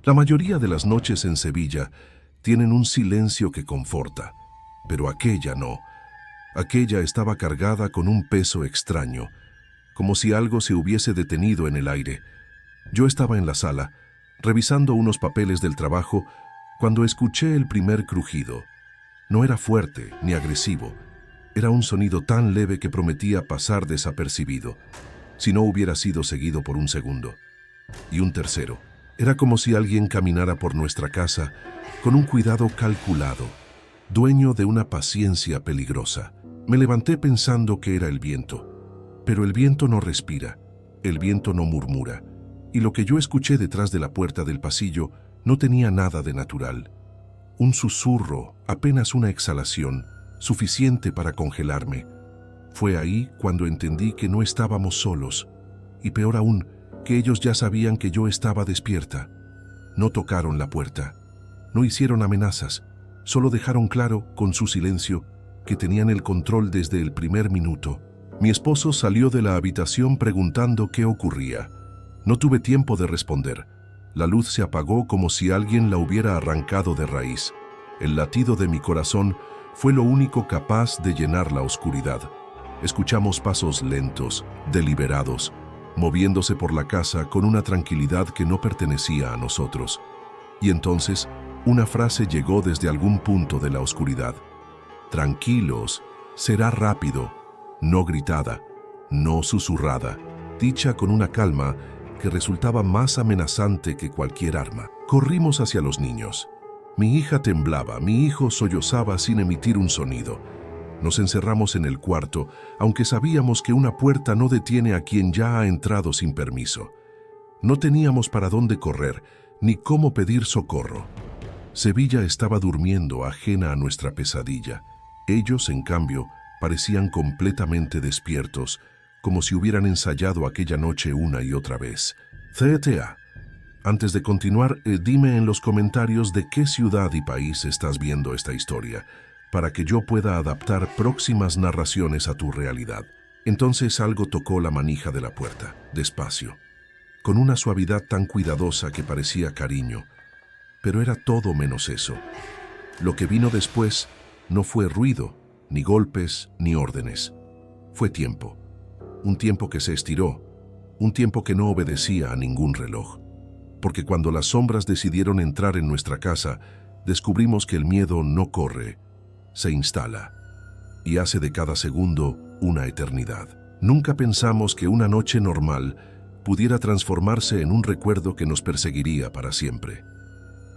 La mayoría de las noches en Sevilla tienen un silencio que conforta, pero aquella no. Aquella estaba cargada con un peso extraño, como si algo se hubiese detenido en el aire. Yo estaba en la sala, revisando unos papeles del trabajo, cuando escuché el primer crujido. No era fuerte ni agresivo. Era un sonido tan leve que prometía pasar desapercibido, si no hubiera sido seguido por un segundo. Y un tercero. Era como si alguien caminara por nuestra casa con un cuidado calculado, dueño de una paciencia peligrosa. Me levanté pensando que era el viento, pero el viento no respira, el viento no murmura, y lo que yo escuché detrás de la puerta del pasillo no tenía nada de natural. Un susurro, apenas una exhalación, suficiente para congelarme. Fue ahí cuando entendí que no estábamos solos, y peor aún, que ellos ya sabían que yo estaba despierta. No tocaron la puerta, no hicieron amenazas, solo dejaron claro, con su silencio, que tenían el control desde el primer minuto. Mi esposo salió de la habitación preguntando qué ocurría. No tuve tiempo de responder. La luz se apagó como si alguien la hubiera arrancado de raíz. El latido de mi corazón fue lo único capaz de llenar la oscuridad. Escuchamos pasos lentos, deliberados, moviéndose por la casa con una tranquilidad que no pertenecía a nosotros. Y entonces, una frase llegó desde algún punto de la oscuridad. Tranquilos, será rápido, no gritada, no susurrada, dicha con una calma que resultaba más amenazante que cualquier arma. Corrimos hacia los niños. Mi hija temblaba, mi hijo sollozaba sin emitir un sonido. Nos encerramos en el cuarto, aunque sabíamos que una puerta no detiene a quien ya ha entrado sin permiso. No teníamos para dónde correr, ni cómo pedir socorro. Sevilla estaba durmiendo, ajena a nuestra pesadilla. Ellos, en cambio, parecían completamente despiertos, como si hubieran ensayado aquella noche una y otra vez. CTA. Antes de continuar, dime en los comentarios de qué ciudad y país estás viendo esta historia, para que yo pueda adaptar próximas narraciones a tu realidad. Entonces algo tocó la manija de la puerta, despacio, con una suavidad tan cuidadosa que parecía cariño. Pero era todo menos eso. Lo que vino después no fue ruido, ni golpes, ni órdenes. Fue tiempo. Un tiempo que se estiró, un tiempo que no obedecía a ningún reloj. Porque cuando las sombras decidieron entrar en nuestra casa, descubrimos que el miedo no corre, se instala, y hace de cada segundo una eternidad. Nunca pensamos que una noche normal pudiera transformarse en un recuerdo que nos perseguiría para siempre.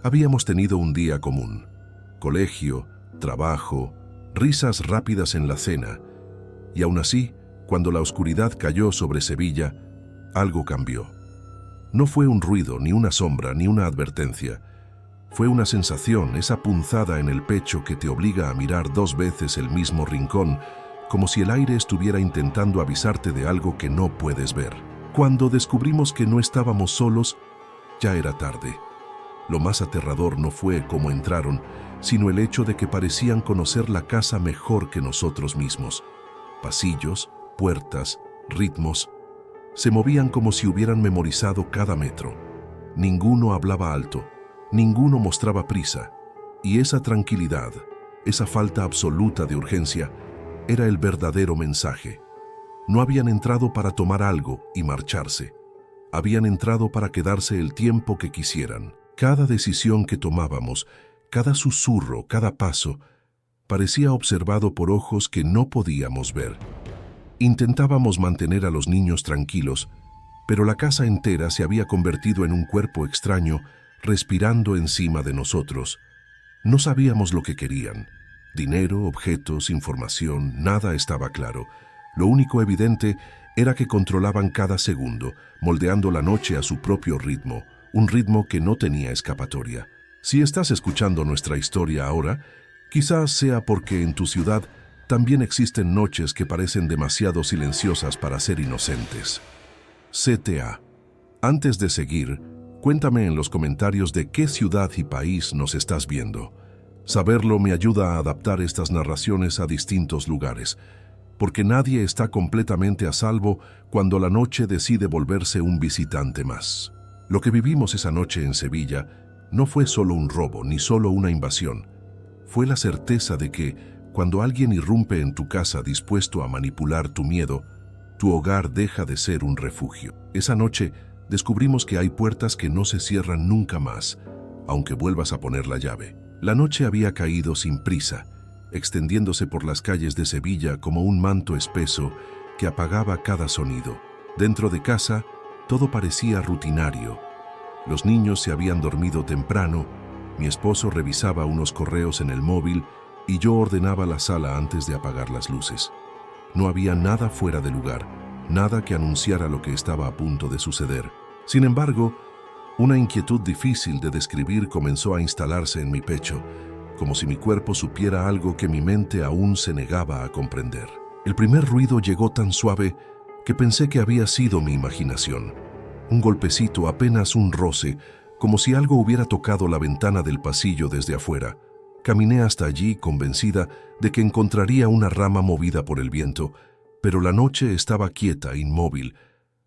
Habíamos tenido un día común: colegio, trabajo, risas rápidas en la cena, y aún así, cuando la oscuridad cayó sobre Sevilla, algo cambió. No fue un ruido, ni una sombra, ni una advertencia. Fue una sensación, esa punzada en el pecho que te obliga a mirar 2 veces el mismo rincón, como si el aire estuviera intentando avisarte de algo que no puedes ver. Cuando descubrimos que no estábamos solos, ya era tarde. Lo más aterrador no fue cómo entraron, sino el hecho de que parecían conocer la casa mejor que nosotros mismos. Pasillos, puertas, ritmos, se movían como si hubieran memorizado cada metro. Ninguno hablaba alto, ninguno mostraba prisa, y esa tranquilidad, esa falta absoluta de urgencia, era el verdadero mensaje. No habían entrado para tomar algo y marcharse. Habían entrado para quedarse el tiempo que quisieran. Cada decisión que tomábamos, cada susurro, cada paso, parecía observado por ojos que no podíamos ver. Intentábamos mantener a los niños tranquilos, pero la casa entera se había convertido en un cuerpo extraño, respirando encima de nosotros. No sabíamos lo que querían. Dinero, objetos, información, nada estaba claro. Lo único evidente era que controlaban cada segundo, moldeando la noche a su propio ritmo, un ritmo que no tenía escapatoria. Si estás escuchando nuestra historia ahora, quizás sea porque en tu ciudad también existen noches que parecen demasiado silenciosas para ser inocentes. CTA. Antes de seguir, cuéntame en los comentarios de qué ciudad y país nos estás viendo. Saberlo me ayuda a adaptar estas narraciones a distintos lugares, porque nadie está completamente a salvo cuando la noche decide volverse un visitante más. Lo que vivimos esa noche en Sevilla no fue solo un robo ni solo una invasión. Fue la certeza de que, cuando alguien irrumpe en tu casa dispuesto a manipular tu miedo, tu hogar deja de ser un refugio. Esa noche descubrimos que hay puertas que no se cierran nunca más, aunque vuelvas a poner la llave. La noche había caído sin prisa, extendiéndose por las calles de Sevilla como un manto espeso que apagaba cada sonido. Dentro de casa, todo parecía rutinario. Los niños se habían dormido temprano, mi esposo revisaba unos correos en el móvil y yo ordenaba la sala antes de apagar las luces. No había nada fuera de lugar, nada que anunciara lo que estaba a punto de suceder. Sin embargo, una inquietud difícil de describir comenzó a instalarse en mi pecho, como si mi cuerpo supiera algo que mi mente aún se negaba a comprender. El primer ruido llegó tan suave que pensé que había sido mi imaginación. Un golpecito, apenas un roce, como si algo hubiera tocado la ventana del pasillo desde afuera. Caminé hasta allí convencida de que encontraría una rama movida por el viento, pero la noche estaba quieta, inmóvil,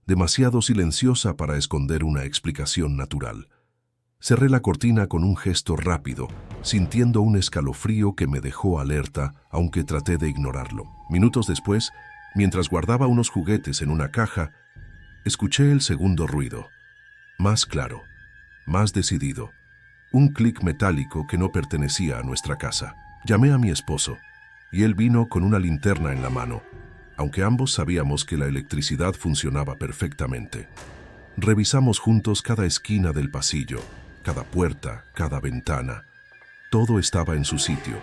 demasiado silenciosa para esconder una explicación natural. Cerré la cortina con un gesto rápido, sintiendo un escalofrío que me dejó alerta, aunque traté de ignorarlo. Minutos después, mientras guardaba unos juguetes en una caja, escuché el segundo ruido, más claro, más decidido, un clic metálico que no pertenecía a nuestra casa. Llamé a mi esposo, y él vino con una linterna en la mano, aunque ambos sabíamos que la electricidad funcionaba perfectamente. Revisamos juntos cada esquina del pasillo, cada puerta, cada ventana. Todo estaba en su sitio.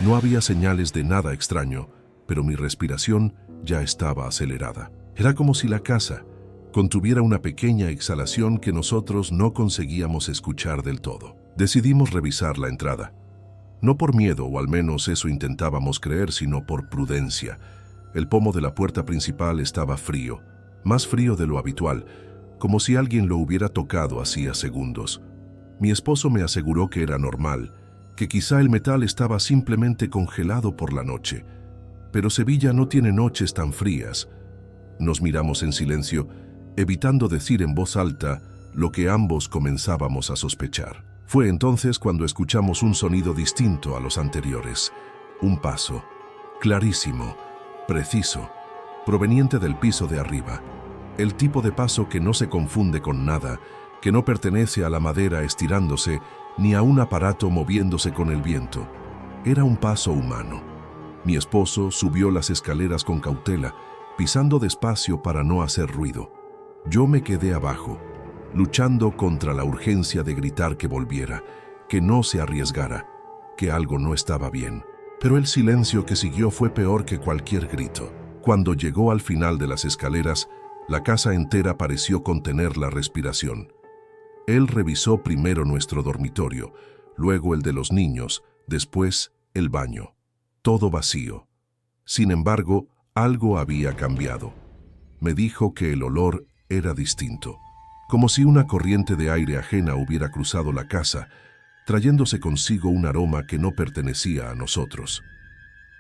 No había señales de nada extraño, pero mi respiración ya estaba acelerada. Era como si la casa contuviera una pequeña exhalación que nosotros no conseguíamos escuchar del todo. Decidimos revisar la entrada. No por miedo, o al menos eso intentábamos creer, sino por prudencia. El pomo de la puerta principal estaba frío, más frío de lo habitual, como si alguien lo hubiera tocado hacía segundos. Mi esposo me aseguró que era normal, que quizá el metal estaba simplemente congelado por la noche. Pero Sevilla no tiene noches tan frías. Nos miramos en silencio, evitando decir en voz alta lo que ambos comenzábamos a sospechar. Fue entonces cuando escuchamos un sonido distinto a los anteriores. Un paso, clarísimo, preciso, proveniente del piso de arriba. El tipo de paso que no se confunde con nada, que no pertenece a la madera estirándose, ni a un aparato moviéndose con el viento. Era un paso humano. Mi esposo subió las escaleras con cautela, pisando despacio para no hacer ruido. Yo me quedé abajo, luchando contra la urgencia de gritar que volviera, que no se arriesgara, que algo no estaba bien. Pero el silencio que siguió fue peor que cualquier grito. Cuando llegó al final de las escaleras, la casa entera pareció contener la respiración. Él revisó primero nuestro dormitorio, luego el de los niños, después el baño. Todo vacío. Sin embargo, algo había cambiado. Me dijo que el olor era distinto, como si una corriente de aire ajena hubiera cruzado la casa, trayéndose consigo un aroma que no pertenecía a nosotros.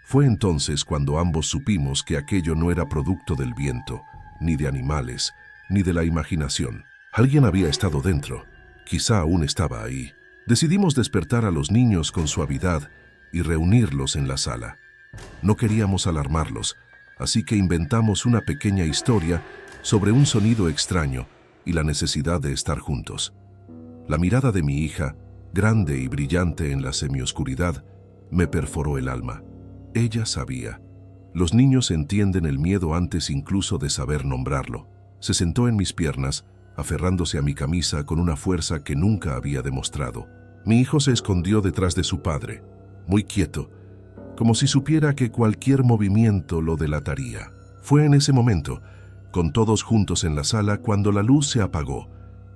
Fue entonces cuando ambos supimos que aquello no era producto del viento, ni de animales, ni de la imaginación. Alguien había estado dentro, quizá aún estaba ahí. Decidimos despertar a los niños con suavidad y reunirlos en la sala. No queríamos alarmarlos, así que inventamos una pequeña historia sobre un sonido extraño y la necesidad de estar juntos. La mirada de mi hija, grande y brillante en la semioscuridad, me perforó el alma. Ella sabía. Los niños entienden el miedo antes incluso de saber nombrarlo. Se sentó en mis piernas, aferrándose a mi camisa con una fuerza que nunca había demostrado. Mi hijo se escondió detrás de su padre, muy quieto, como si supiera que cualquier movimiento lo delataría. Fue en ese momento, con todos juntos en la sala, cuando la luz se apagó.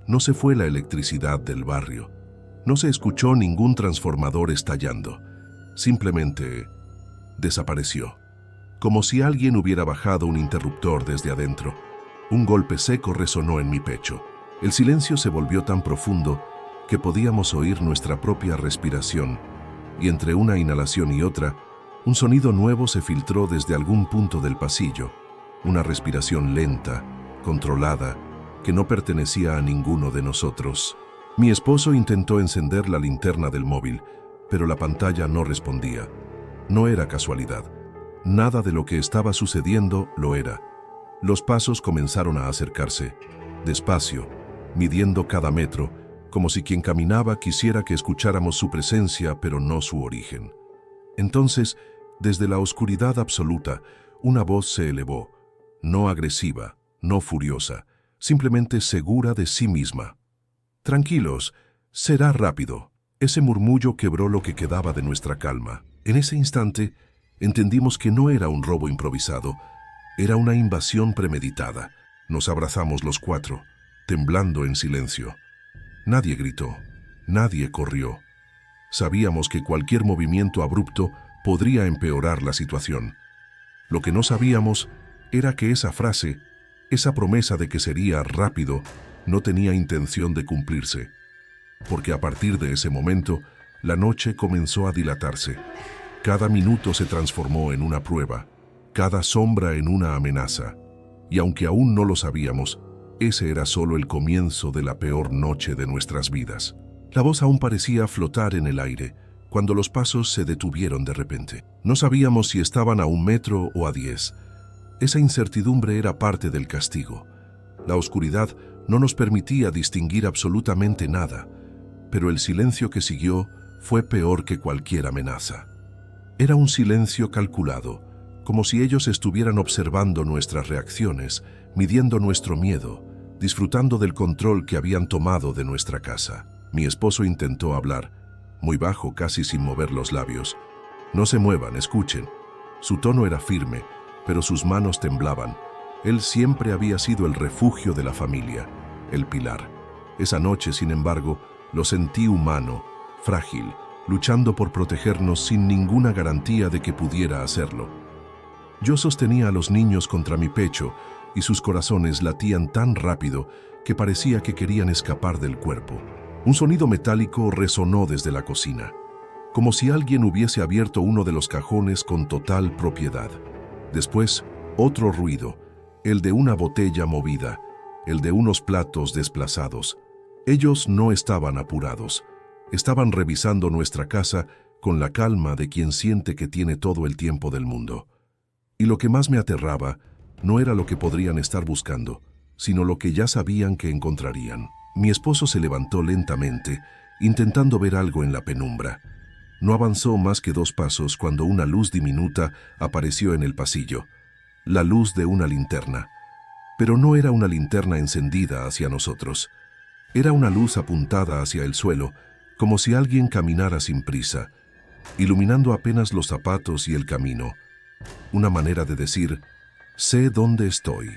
No se fue la electricidad del barrio. No se escuchó ningún transformador estallando. Simplemente desapareció. Como si alguien hubiera bajado un interruptor desde adentro. Un golpe seco resonó en mi pecho. El silencio se volvió tan profundo que podíamos oír nuestra propia respiración, y entre una inhalación y otra, un sonido nuevo se filtró desde algún punto del pasillo. Una respiración lenta, controlada, que no pertenecía a ninguno de nosotros. Mi esposo intentó encender la linterna del móvil, pero la pantalla no respondía. No era casualidad. Nada de lo que estaba sucediendo lo era. Los pasos comenzaron a acercarse, despacio, midiendo cada metro, como si quien caminaba quisiera que escucháramos su presencia, pero no su origen. Entonces, desde la oscuridad absoluta, una voz se elevó, no agresiva, no furiosa, simplemente segura de sí misma. «Tranquilos, será rápido». Ese murmullo quebró lo que quedaba de nuestra calma. En ese instante, entendimos que no era un robo improvisado, era una invasión premeditada. Nos abrazamos los cuatro, temblando en silencio. Nadie gritó, nadie corrió. Sabíamos que cualquier movimiento abrupto podría empeorar la situación. Lo que no sabíamos era que esa frase, esa promesa de que sería rápido, no tenía intención de cumplirse. Porque a partir de ese momento, la noche comenzó a dilatarse. Cada minuto se transformó en una prueba, cada sombra en una amenaza. Y aunque aún no lo sabíamos, ese era solo el comienzo de la peor noche de nuestras vidas. La voz aún parecía flotar en el aire, cuando los pasos se detuvieron de repente. No sabíamos si estaban a 1 metro o a 10. Esa incertidumbre era parte del castigo. La oscuridad no nos permitía distinguir absolutamente nada, pero el silencio que siguió fue peor que cualquier amenaza. Era un silencio calculado, como si ellos estuvieran observando nuestras reacciones, midiendo nuestro miedo, disfrutando del control que habían tomado de nuestra casa. Mi esposo intentó hablar, muy bajo, casi sin mover los labios. «No se muevan, escuchen». Su tono era firme, pero sus manos temblaban. Él siempre había sido el refugio de la familia, el pilar. Esa noche, sin embargo, lo sentí humano, frágil, luchando por protegernos sin ninguna garantía de que pudiera hacerlo. Yo sostenía a los niños contra mi pecho y sus corazones latían tan rápido que parecía que querían escapar del cuerpo. Un sonido metálico resonó desde la cocina, como si alguien hubiese abierto uno de los cajones con total propiedad. Después, otro ruido, el de una botella movida, el de unos platos desplazados. Ellos no estaban apurados, estaban revisando nuestra casa con la calma de quien siente que tiene todo el tiempo del mundo. Y lo que más me aterraba no era lo que podrían estar buscando, sino lo que ya sabían que encontrarían. Mi esposo se levantó lentamente, intentando ver algo en la penumbra. No avanzó más que 2 pasos cuando una luz diminuta apareció en el pasillo. La luz de una linterna. Pero no era una linterna encendida hacia nosotros. Era una luz apuntada hacia el suelo, como si alguien caminara sin prisa, iluminando apenas los zapatos y el camino. Una manera de decir, sé dónde estoy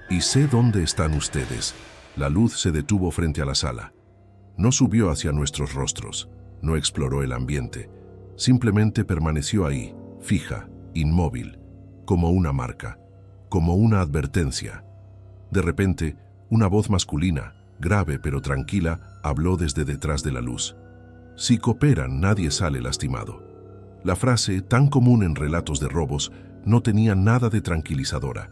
y sé dónde están ustedes. La luz se detuvo frente a la sala. No subió hacia nuestros rostros, no exploró el ambiente. Simplemente permaneció ahí, fija, inmóvil, como una marca, como una advertencia. De repente, una voz masculina, grave pero tranquila, habló desde detrás de la luz. Si cooperan, nadie sale lastimado. La frase, tan común en relatos de robos, no tenía nada de tranquilizadora.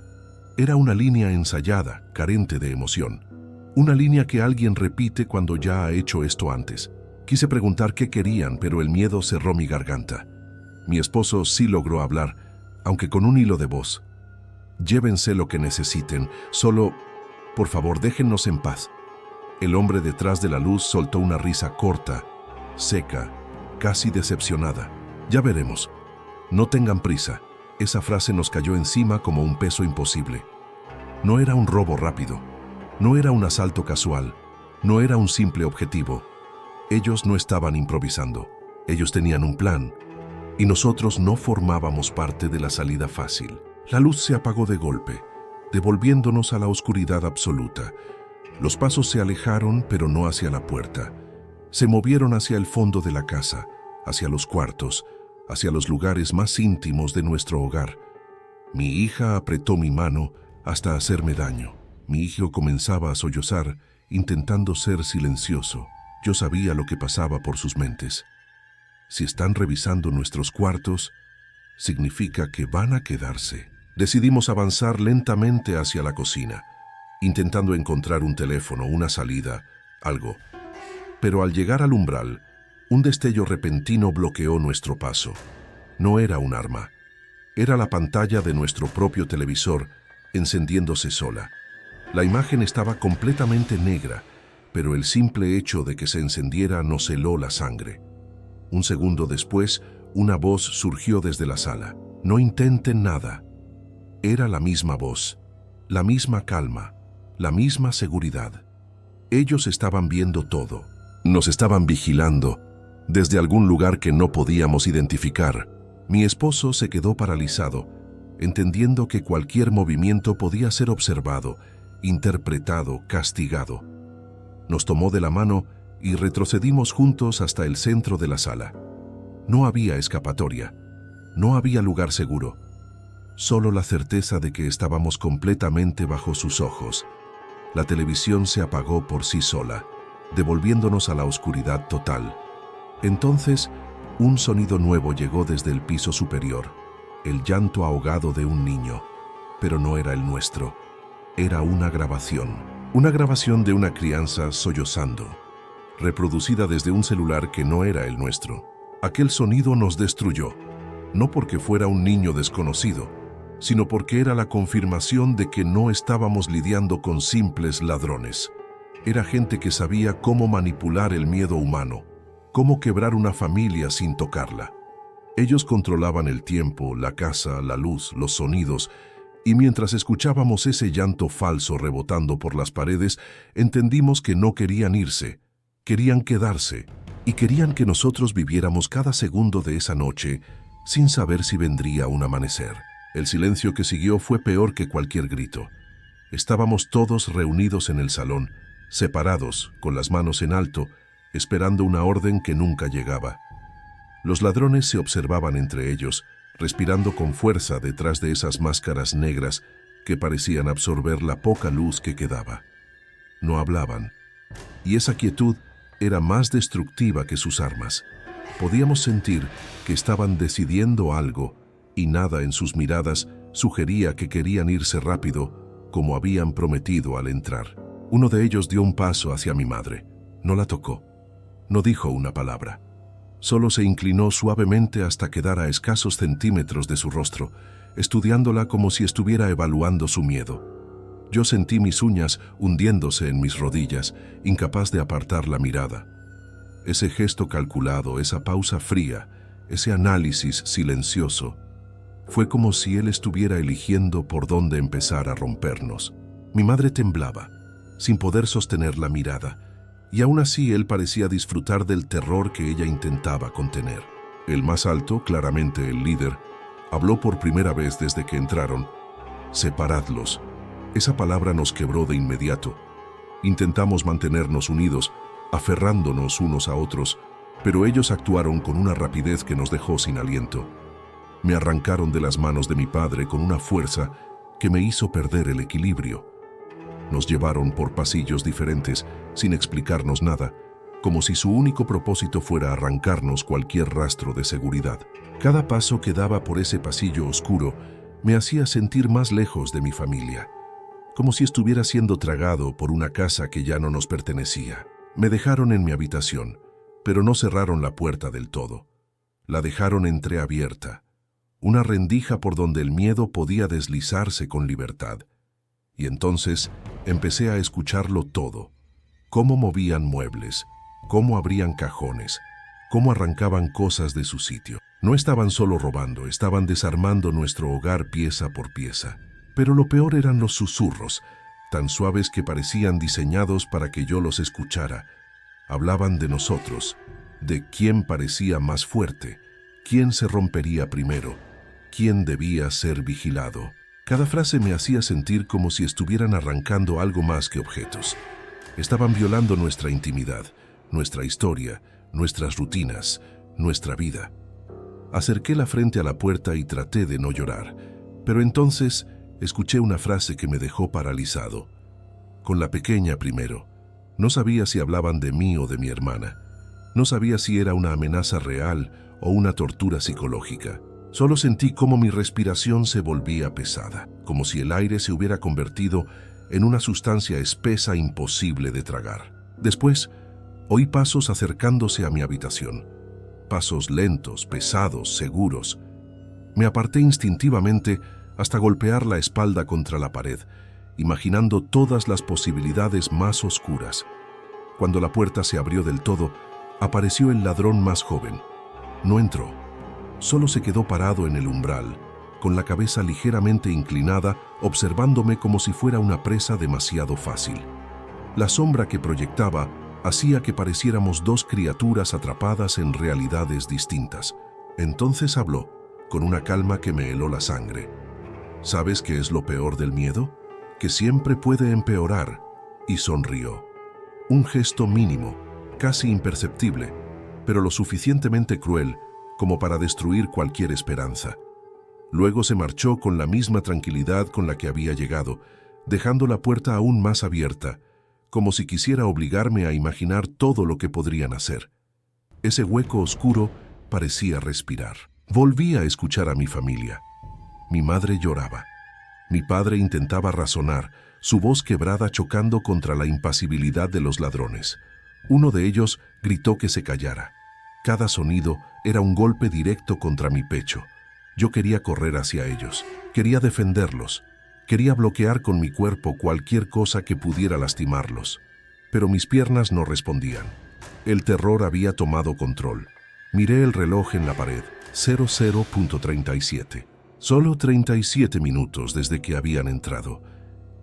Era una línea ensayada, carente de emoción. Una línea que alguien repite cuando ya ha hecho esto antes. Quise preguntar qué querían, pero el miedo cerró mi garganta. Mi esposo sí logró hablar, aunque con un hilo de voz. Llévense lo que necesiten, solo, por favor, déjennos en paz. El hombre detrás de la luz soltó una risa corta, seca, casi decepcionada. Ya veremos. No tengan prisa. Esa frase nos cayó encima como un peso imposible. No era un robo rápido. No era un asalto casual. No era un simple objetivo. Ellos no estaban improvisando. Ellos tenían un plan. Y nosotros no formábamos parte de la salida fácil. La luz se apagó de golpe, devolviéndonos a la oscuridad absoluta. Los pasos se alejaron, pero no hacia la puerta. Se movieron hacia el fondo de la casa, hacia los cuartos, hacia los lugares más íntimos de nuestro hogar. Mi hija apretó mi mano hasta hacerme daño. Mi hijo comenzaba a sollozar, intentando ser silencioso. Yo sabía lo que pasaba por sus mentes. Si están revisando nuestros cuartos, significa que van a quedarse. Decidimos avanzar lentamente hacia la cocina. intentando encontrar un teléfono, una salida, algo. Pero al llegar al umbral, un destello repentino bloqueó nuestro paso. No era un arma. Era la pantalla de nuestro propio televisor, encendiéndose sola. La imagen estaba completamente negra, pero el simple hecho de que se encendiera nos heló la sangre. Un segundo después, una voz surgió desde la sala. «No intenten nada». Era la misma voz, la misma calma, la misma seguridad. Ellos estaban viendo todo. Nos estaban vigilando, desde algún lugar que no podíamos identificar. Mi esposo se quedó paralizado, entendiendo que cualquier movimiento podía ser observado, interpretado, castigado. Nos tomó de la mano y retrocedimos juntos hasta el centro de la sala. No había escapatoria, no había lugar seguro, solo la certeza de que estábamos completamente bajo sus ojos. La televisión se apagó por sí sola, devolviéndonos a la oscuridad total. Entonces, un sonido nuevo llegó desde el piso superior, el llanto ahogado de un niño, pero no era el nuestro. Era una grabación de una crianza sollozando, reproducida desde un celular que no era el nuestro. Aquel sonido nos destruyó, no porque fuera un niño desconocido, sino porque era la confirmación de que no estábamos lidiando con simples ladrones. Era gente que sabía cómo manipular el miedo humano, cómo quebrar una familia sin tocarla. Ellos controlaban el tiempo, la casa, la luz, los sonidos, y mientras escuchábamos ese llanto falso rebotando por las paredes, entendimos que no querían irse, querían quedarse, y querían que nosotros viviéramos cada segundo de esa noche sin saber si vendría un amanecer. El silencio que siguió fue peor que cualquier grito. Estábamos todos reunidos en el salón, separados, con las manos en alto, esperando una orden que nunca llegaba. Los ladrones se observaban entre ellos, respirando con fuerza detrás de esas máscaras negras que parecían absorber la poca luz que quedaba. No hablaban, y esa quietud era más destructiva que sus armas. Podíamos sentir que estaban decidiendo algo, y nada en sus miradas sugería que querían irse rápido, como habían prometido al entrar. Uno de ellos dio un paso hacia mi madre. No la tocó. No dijo una palabra. Solo se inclinó suavemente hasta quedar a escasos centímetros de su rostro, estudiándola como si estuviera evaluando su miedo. Yo sentí mis uñas hundiéndose en mis rodillas, incapaz de apartar la mirada. Ese gesto calculado, esa pausa fría, ese análisis silencioso, fue como si él estuviera eligiendo por dónde empezar a rompernos. Mi madre temblaba, sin poder sostener la mirada, y aún así él parecía disfrutar del terror que ella intentaba contener. El más alto, claramente el líder, habló por primera vez desde que entraron. «Separadlos». Esa palabra nos quebró de inmediato. Intentamos mantenernos unidos, aferrándonos unos a otros, pero ellos actuaron con una rapidez que nos dejó sin aliento. Me arrancaron de las manos de mi padre con una fuerza que me hizo perder el equilibrio. Nos llevaron por pasillos diferentes, sin explicarnos nada, como si su único propósito fuera arrancarnos cualquier rastro de seguridad. Cada paso que daba por ese pasillo oscuro me hacía sentir más lejos de mi familia, como si estuviera siendo tragado por una casa que ya no nos pertenecía. Me dejaron en mi habitación, pero no cerraron la puerta del todo. La dejaron entreabierta, una rendija por donde el miedo podía deslizarse con libertad. Y entonces empecé a escucharlo todo. Cómo movían muebles, cómo abrían cajones, cómo arrancaban cosas de su sitio. No estaban solo robando, estaban desarmando nuestro hogar pieza por pieza. Pero lo peor eran los susurros, tan suaves que parecían diseñados para que yo los escuchara. Hablaban de nosotros, de quién parecía más fuerte, quién se rompería primero, quién debía ser vigilado. Cada frase me hacía sentir como si estuvieran arrancando algo más que objetos. Estaban violando nuestra intimidad, nuestra historia, nuestras rutinas, nuestra vida. Acerqué la frente a la puerta y traté de no llorar, pero entonces escuché una frase que me dejó paralizado. Con la pequeña primero. No sabía si hablaban de mí o de mi hermana. No sabía si era una amenaza real o una tortura psicológica. Solo sentí cómo mi respiración se volvía pesada, como si el aire se hubiera convertido en una sustancia espesa imposible de tragar. Después, oí pasos acercándose a mi habitación. Pasos lentos, pesados, seguros. Me aparté instintivamente hasta golpear la espalda contra la pared, imaginando todas las posibilidades más oscuras. Cuando la puerta se abrió del todo, apareció el ladrón más joven. No entró. Solo se quedó parado en el umbral, con la cabeza ligeramente inclinada, observándome como si fuera una presa demasiado fácil. La sombra que proyectaba hacía que pareciéramos dos criaturas atrapadas en realidades distintas. Entonces habló, con una calma que me heló la sangre. ¿Sabes qué es lo peor del miedo? Que siempre puede empeorar. Y sonrió. Un gesto mínimo, casi imperceptible, pero lo suficientemente cruel como para destruir cualquier esperanza. Luego se marchó con la misma tranquilidad con la que había llegado, dejando la puerta aún más abierta, como si quisiera obligarme a imaginar todo lo que podrían hacer. Ese hueco oscuro parecía respirar. Volví a escuchar a mi familia. Mi madre lloraba. Mi padre intentaba razonar, su voz quebrada chocando contra la impasibilidad de los ladrones. Uno de ellos gritó que se callara. Cada sonido era un golpe directo contra mi pecho. Yo quería correr hacia ellos, quería defenderlos, quería bloquear con mi cuerpo cualquier cosa que pudiera lastimarlos. Pero mis piernas no respondían. El terror había tomado control. Miré el reloj en la pared, 00:37. Solo 37 minutos desde que habían entrado,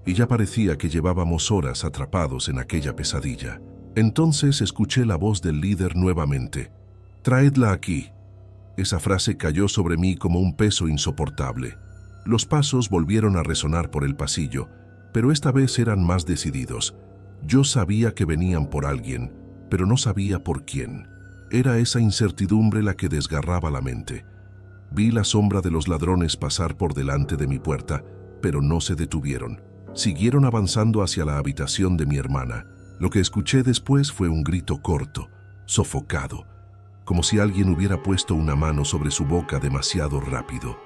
y ya parecía que llevábamos horas atrapados en aquella pesadilla. Entonces escuché la voz del líder nuevamente. «Traedla aquí». Esa frase cayó sobre mí como un peso insoportable. Los pasos volvieron a resonar por el pasillo, pero esta vez eran más decididos. Yo sabía que venían por alguien, pero no sabía por quién. Era esa incertidumbre la que desgarraba la mente. Vi la sombra de los ladrones pasar por delante de mi puerta, pero no se detuvieron. Siguieron avanzando hacia la habitación de mi hermana. Lo que escuché después fue un grito corto, sofocado, como si alguien hubiera puesto una mano sobre su boca demasiado rápido.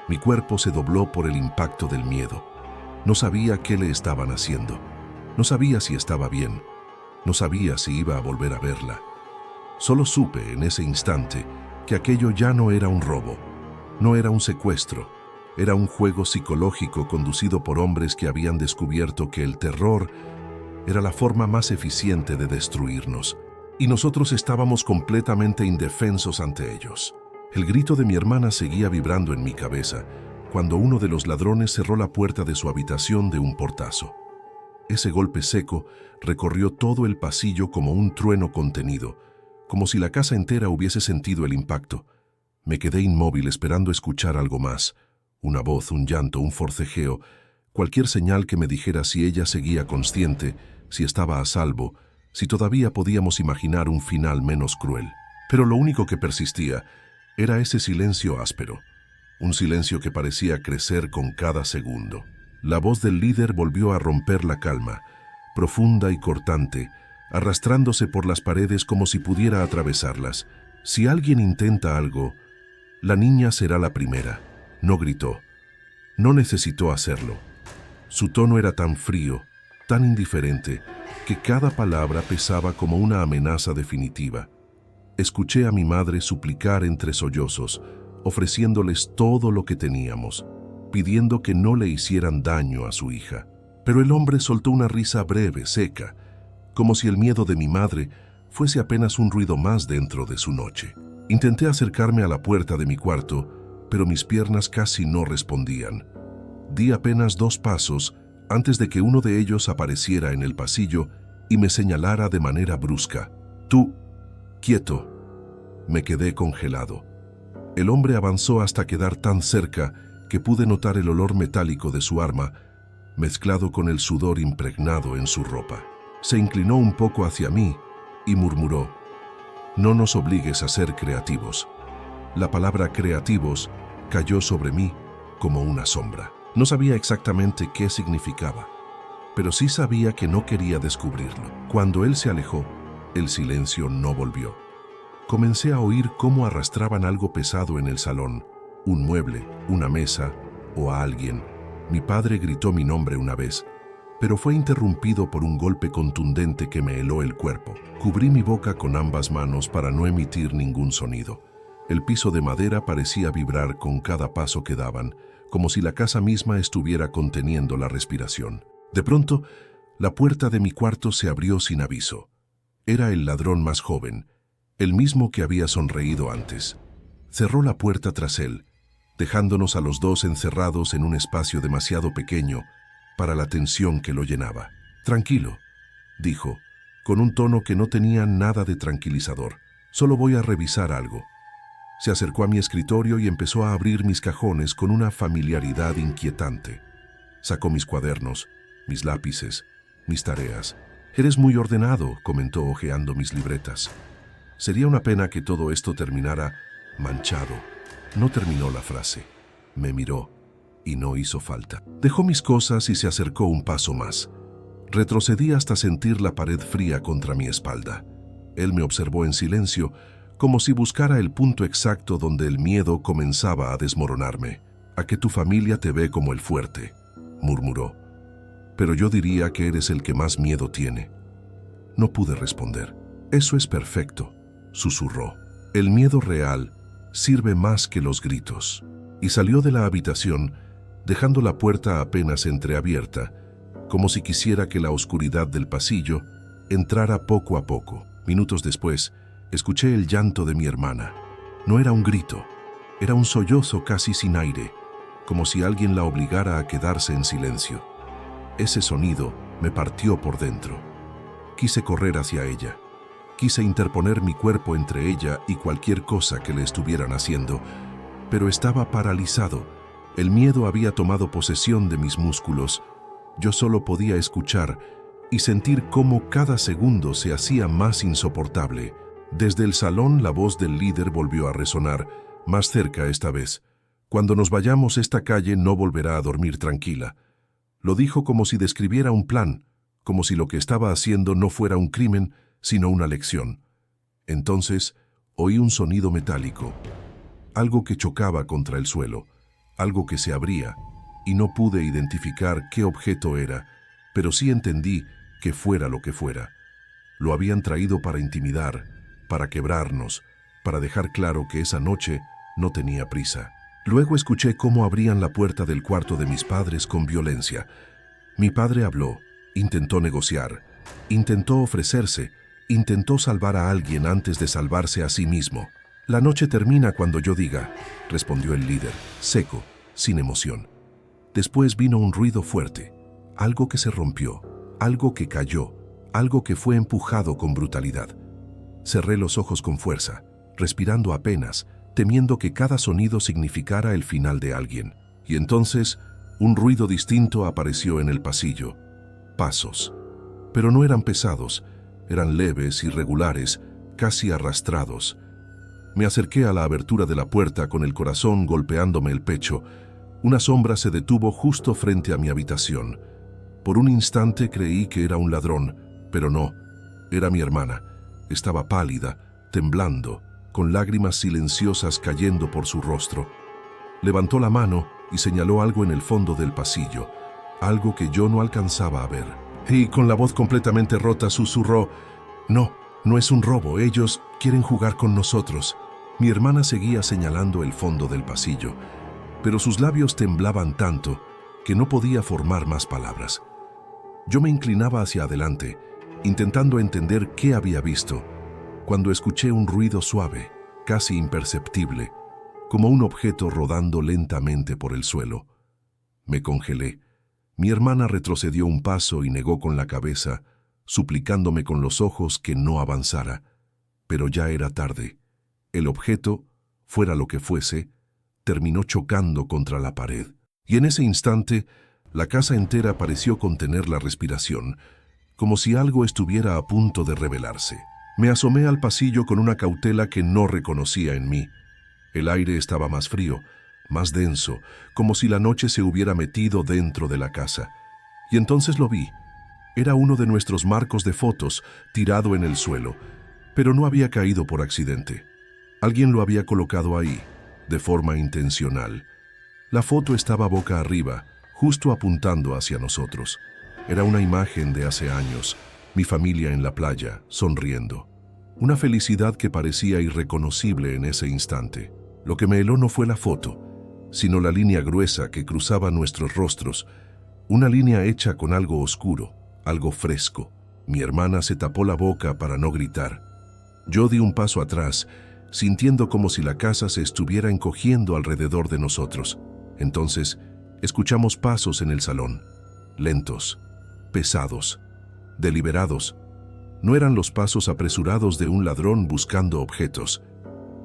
Mi cuerpo se dobló por el impacto del miedo. No sabía qué le estaban haciendo. No sabía si estaba bien. No sabía si iba a volver a verla. Solo supe en ese instante que aquello ya no era un robo, no era un secuestro, era un juego psicológico conducido por hombres que habían descubierto que el terror era la forma más eficiente de destruirnos, y nosotros estábamos completamente indefensos ante ellos. El grito de mi hermana seguía vibrando en mi cabeza cuando uno de los ladrones cerró la puerta de su habitación de un portazo. Ese golpe seco recorrió todo el pasillo como un trueno contenido, como si la casa entera hubiese sentido el impacto. Me quedé inmóvil esperando escuchar algo más, una voz, un llanto, un forcejeo, cualquier señal que me dijera si ella seguía consciente, si estaba a salvo, si todavía podíamos imaginar un final menos cruel. Pero lo único que persistía era ese silencio áspero, un silencio que parecía crecer con cada segundo. La voz del líder volvió a romper la calma, profunda y cortante, arrastrándose por las paredes como si pudiera atravesarlas. Si alguien intenta algo, la niña será la primera. No gritó. No necesitó hacerlo. Su tono era tan frío, tan indiferente, que cada palabra pesaba como una amenaza definitiva. Escuché a mi madre suplicar entre sollozos, ofreciéndoles todo lo que teníamos, pidiendo que no le hicieran daño a su hija. Pero el hombre soltó una risa breve, seca, como si el miedo de mi madre fuese apenas un ruido más dentro de su noche. Intenté acercarme a la puerta de mi cuarto, pero mis piernas casi no respondían. Di apenas 2 pasos antes de que uno de ellos apareciera en el pasillo y me señalara de manera brusca. «Tú, quieto». Me quedé congelado. El hombre avanzó hasta quedar tan cerca que pude notar el olor metálico de su arma, mezclado con el sudor impregnado en su ropa. Se inclinó un poco hacia mí y murmuró: «No nos obligues a ser creativos». La palabra creativos cayó sobre mí como una sombra. No sabía exactamente qué significaba, pero sí sabía que no quería descubrirlo. Cuando él se alejó, el silencio no volvió. Comencé a oír cómo arrastraban algo pesado en el salón, un mueble, una mesa o a alguien. Mi padre gritó mi nombre una vez, pero fue interrumpido por un golpe contundente que me heló el cuerpo. Cubrí mi boca con ambas manos para no emitir ningún sonido. El piso de madera parecía vibrar con cada paso que daban, como si la casa misma estuviera conteniendo la respiración. De pronto, la puerta de mi cuarto se abrió sin aviso. Era el ladrón más joven, el mismo que había sonreído antes. Cerró la puerta tras él, dejándonos a los dos encerrados en un espacio demasiado pequeño para la tensión que lo llenaba. «Tranquilo», dijo, con un tono que no tenía nada de tranquilizador. «Solo voy a revisar algo». Se acercó a mi escritorio y empezó a abrir mis cajones con una familiaridad inquietante. Sacó mis cuadernos, mis lápices, mis tareas. «Eres muy ordenado», comentó hojeando mis libretas. «Sería una pena que todo esto terminara manchado». No terminó la frase. Me miró y no hizo falta. Dejó mis cosas y se acercó un paso más. Retrocedí hasta sentir la pared fría contra mi espalda. Él me observó en silencio, como si buscara el punto exacto donde el miedo comenzaba a desmoronarme. «A que tu familia te ve como el fuerte», murmuró. «Pero yo diría que eres el que más miedo tiene». No pude responder. «Eso es perfecto», susurró. «El miedo real sirve más que los gritos». Y salió de la habitación, dejando la puerta apenas entreabierta, como si quisiera que la oscuridad del pasillo entrara poco a poco. Minutos después, escuché el llanto de mi hermana. No era un grito, era un sollozo casi sin aire, como si alguien la obligara a quedarse en silencio. Ese sonido me partió por dentro. Quise correr hacia ella. Quise interponer mi cuerpo entre ella y cualquier cosa que le estuvieran haciendo, pero estaba paralizado. El miedo había tomado posesión de mis músculos. Yo solo podía escuchar y sentir cómo cada segundo se hacía más insoportable. Desde el salón la voz del líder volvió a resonar, más cerca esta vez. «Cuando nos vayamos, esta calle no volverá a dormir tranquila». Lo dijo como si describiera un plan, como si lo que estaba haciendo no fuera un crimen, sino una lección. Entonces oí un sonido metálico, algo que chocaba contra el suelo, algo que se abría, y no pude identificar qué objeto era, pero sí entendí que fuera lo que fuera. Lo habían traído para intimidar, para quebrarnos, para dejar claro que esa noche no tenía prisa. Luego escuché cómo abrían la puerta del cuarto de mis padres con violencia. Mi padre habló, intentó negociar, intentó ofrecerse, intentó salvar a alguien antes de salvarse a sí mismo. «La noche termina cuando yo diga», respondió el líder, seco, sin emoción. Después vino un ruido fuerte, algo que se rompió, algo que cayó, algo que fue empujado con brutalidad. Cerré los ojos con fuerza, respirando apenas, temiendo que cada sonido significara el final de alguien. Y entonces, un ruido distinto apareció en el pasillo. Pasos. Pero no eran pesados, eran leves, irregulares, casi arrastrados. Me acerqué a la abertura de la puerta con el corazón golpeándome el pecho. Una sombra se detuvo justo frente a mi habitación. Por un instante creí que era un ladrón, pero no, era mi hermana. Estaba pálida, temblando, con lágrimas silenciosas cayendo por su rostro. Levantó la mano y señaló algo en el fondo del pasillo, algo que yo no alcanzaba a ver. Y con la voz completamente rota susurró: «No, no es un robo, ellos quieren jugar con nosotros». Mi hermana seguía señalando el fondo del pasillo, pero sus labios temblaban tanto que no podía formar más palabras. Yo me inclinaba hacia adelante, intentando entender qué había visto, cuando escuché un ruido suave, casi imperceptible, como un objeto rodando lentamente por el suelo. Me congelé. Mi hermana retrocedió un paso y negó con la cabeza, suplicándome con los ojos que no avanzara. Pero ya era tarde. El objeto, fuera lo que fuese, terminó chocando contra la pared. Y en ese instante, la casa entera pareció contener la respiración, como si algo estuviera a punto de revelarse. Me asomé al pasillo con una cautela que no reconocía en mí. El aire estaba más frío, más denso, como si la noche se hubiera metido dentro de la casa. Y entonces lo vi. Era uno de nuestros marcos de fotos, tirado en el suelo, pero no había caído por accidente. Alguien lo había colocado ahí, de forma intencional. La foto estaba boca arriba, justo apuntando hacia nosotros. Era una imagen de hace años, mi familia en la playa, sonriendo. Una felicidad que parecía irreconocible en ese instante. Lo que me heló no fue la foto, sino la línea gruesa que cruzaba nuestros rostros, una línea hecha con algo oscuro, algo fresco. Mi hermana se tapó la boca para no gritar. Yo di un paso atrás, sintiendo como si la casa se estuviera encogiendo alrededor de nosotros. Entonces, escuchamos pasos en el salón, lentos, pesados, deliberados. No eran los pasos apresurados de un ladrón buscando objetos.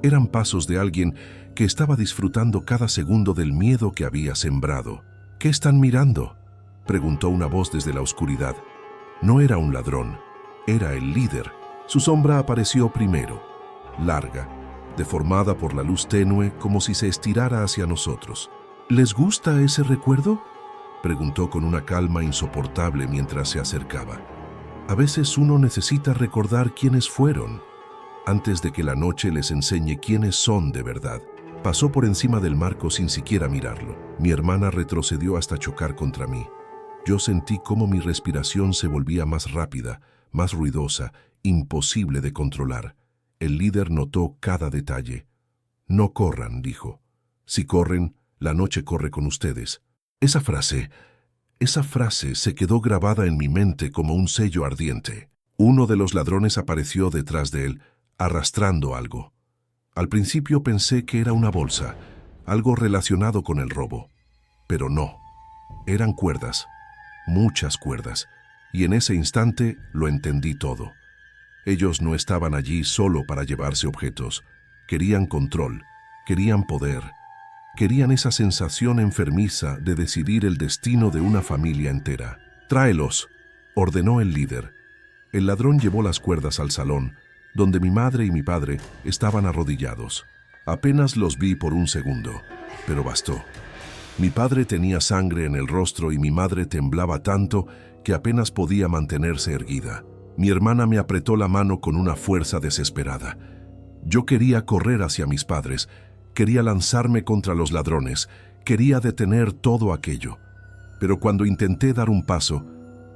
Eran pasos de alguien que estaba disfrutando cada segundo del miedo que había sembrado. ¿Qué están mirando?, preguntó una voz desde la oscuridad. No era un ladrón, era el líder. Su sombra apareció primero, larga, deformada por la luz tenue, como si se estirara hacia nosotros. ¿Les gusta ese recuerdo?, preguntó con una calma insoportable mientras se acercaba. A veces uno necesita recordar quiénes fueron, antes de que la noche les enseñe quiénes son de verdad. Pasó por encima del marco sin siquiera mirarlo. Mi hermana retrocedió hasta chocar contra mí. Yo sentí cómo mi respiración se volvía más rápida, más ruidosa, imposible de controlar. El líder notó cada detalle. «No corran», dijo. «Si corren, la noche corre con ustedes». Esa frase se quedó grabada en mi mente como un sello ardiente. Uno de los ladrones apareció detrás de él, arrastrando algo. Al principio pensé que era una bolsa, algo relacionado con el robo. Pero no, eran cuerdas, muchas cuerdas, y en ese instante lo entendí todo. Ellos no estaban allí solo para llevarse objetos. Querían control, querían poder, querían esa sensación enfermiza de decidir el destino de una familia entera. «Tráelos», ordenó el líder. El ladrón llevó las cuerdas al salón, donde mi madre y mi padre estaban arrodillados. Apenas los vi por un segundo, pero bastó. Mi padre tenía sangre en el rostro y mi madre temblaba tanto que apenas podía mantenerse erguida. Mi hermana me apretó la mano con una fuerza desesperada. Yo quería correr hacia mis padres, quería lanzarme contra los ladrones, quería detener todo aquello. Pero cuando intenté dar un paso,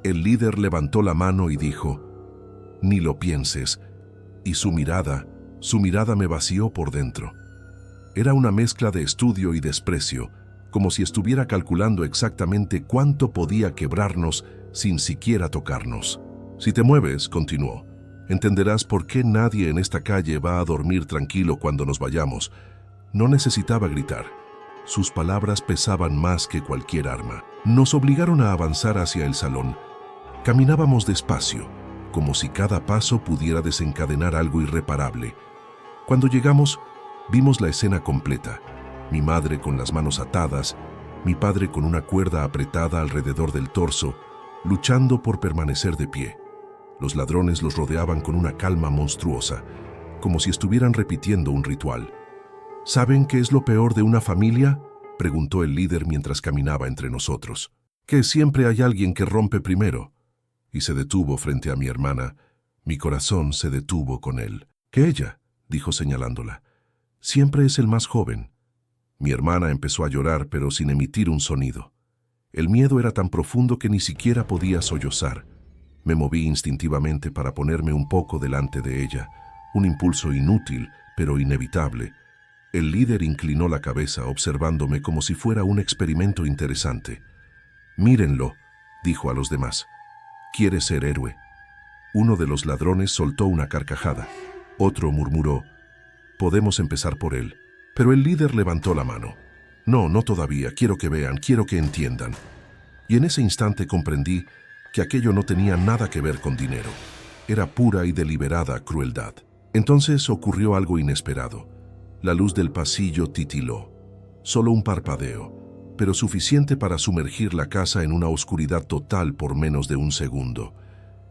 el líder levantó la mano y dijo: «Ni lo pienses», y su mirada me vació por dentro. Era una mezcla de estudio y desprecio, como si estuviera calculando exactamente cuánto podía quebrarnos sin siquiera tocarnos. «Si te mueves», continuó, «entenderás por qué nadie en esta calle va a dormir tranquilo cuando nos vayamos». No necesitaba gritar. Sus palabras pesaban más que cualquier arma. Nos obligaron a avanzar hacia el salón. Caminábamos despacio, como si cada paso pudiera desencadenar algo irreparable. Cuando llegamos, vimos la escena completa. Mi madre con las manos atadas, mi padre con una cuerda apretada alrededor del torso, luchando por permanecer de pie. Los ladrones los rodeaban con una calma monstruosa, como si estuvieran repitiendo un ritual. «¿Saben qué es lo peor de una familia?», preguntó el líder mientras caminaba entre nosotros. «Que siempre hay alguien que rompe primero». Y se detuvo frente a mi hermana. Mi corazón se detuvo con él. «¿Que ella?», dijo señalándola. «Siempre es el más joven». Mi hermana empezó a llorar, pero sin emitir un sonido. El miedo era tan profundo que ni siquiera podía sollozar. Me moví instintivamente para ponerme un poco delante de ella, un impulso inútil, pero inevitable. El líder inclinó la cabeza, observándome como si fuera un experimento interesante. «Mírenlo», dijo a los demás. «Quiere ser héroe». Uno de los ladrones soltó una carcajada. Otro murmuró: «Podemos empezar por él». Pero el líder levantó la mano. «No, no todavía. Quiero que vean, quiero que entiendan». Y en ese instante comprendí que aquello no tenía nada que ver con dinero. Era pura y deliberada crueldad. Entonces ocurrió algo inesperado. La luz del pasillo titiló. Solo un parpadeo, pero suficiente para sumergir la casa en una oscuridad total por menos de un segundo.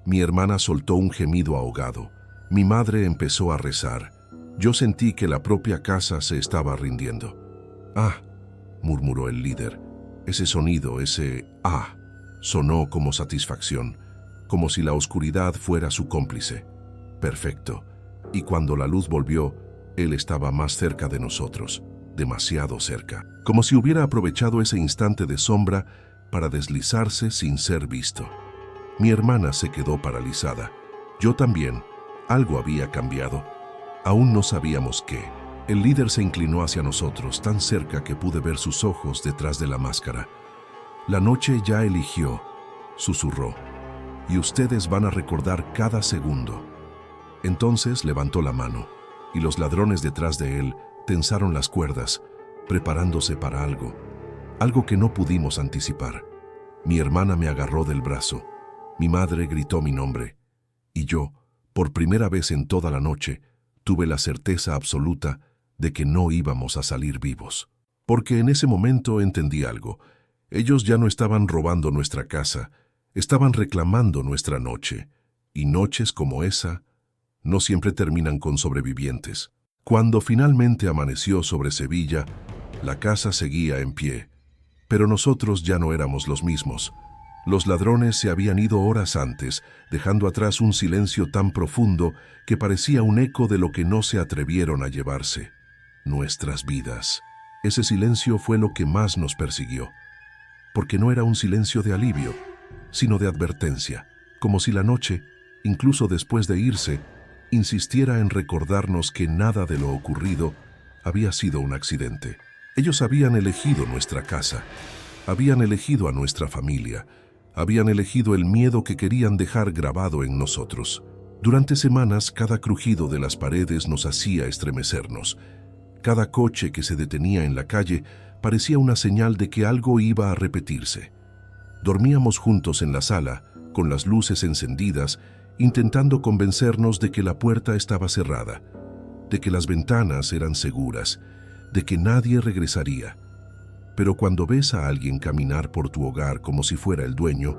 Mi hermana soltó un gemido ahogado. Mi madre empezó a rezar. Yo sentí que la propia casa se estaba rindiendo. «Ah», murmuró el líder. Ese sonido, ese «ah», sonó como satisfacción, como si la oscuridad fuera su cómplice. Perfecto. Y cuando la luz volvió, él estaba más cerca de nosotros, demasiado cerca, como si hubiera aprovechado ese instante de sombra para deslizarse sin ser visto. Mi hermana se quedó paralizada. Yo también. Algo había cambiado. Aún no sabíamos qué. El líder se inclinó hacia nosotros, tan cerca que pude ver sus ojos detrás de la máscara. La noche ya eligió, susurró, y ustedes van a recordar cada segundo. Entonces levantó la mano, y los ladrones detrás de él tensaron las cuerdas, preparándose para algo que no pudimos anticipar. Mi hermana me agarró del brazo, mi madre gritó mi nombre, y yo, por primera vez en toda la noche, tuve la certeza absoluta de que no íbamos a salir vivos. Porque en ese momento entendí algo. Ellos ya no estaban robando nuestra casa, estaban reclamando nuestra noche. Y noches como esa no siempre terminan con sobrevivientes. Cuando finalmente amaneció sobre Sevilla, la casa seguía en pie. Pero nosotros ya no éramos los mismos. Los ladrones se habían ido horas antes, dejando atrás un silencio tan profundo que parecía un eco de lo que no se atrevieron a llevarse: nuestras vidas. Ese silencio fue lo que más nos persiguió, porque no era un silencio de alivio, sino de advertencia, como si la noche, incluso después de irse, insistiera en recordarnos que nada de lo ocurrido había sido un accidente. Ellos habían elegido nuestra casa, habían elegido a nuestra familia, habían elegido el miedo que querían dejar grabado en nosotros. Durante semanas, cada crujido de las paredes nos hacía estremecernos. Cada coche que se detenía en la calle parecía una señal de que algo iba a repetirse. Dormíamos juntos en la sala, con las luces encendidas, intentando convencernos de que la puerta estaba cerrada, de que las ventanas eran seguras, de que nadie regresaría. Pero cuando ves a alguien caminar por tu hogar como si fuera el dueño,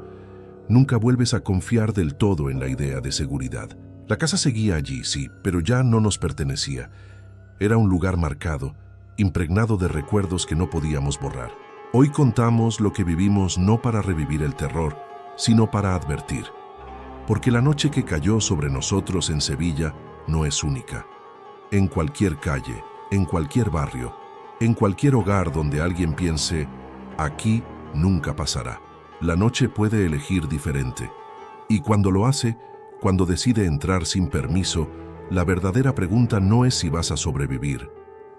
nunca vuelves a confiar del todo en la idea de seguridad. La casa seguía allí, sí, pero ya no nos pertenecía. Era un lugar marcado, impregnado de recuerdos que no podíamos borrar. Hoy contamos lo que vivimos no para revivir el terror, sino para advertir. Porque la noche que cayó sobre nosotros en Sevilla no es única. En cualquier calle, en cualquier barrio, en cualquier hogar donde alguien piense, aquí nunca pasará. La noche puede elegir diferente. Y cuando lo hace, cuando decide entrar sin permiso, la verdadera pregunta no es si vas a sobrevivir,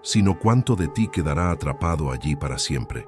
sino cuánto de ti quedará atrapado allí para siempre.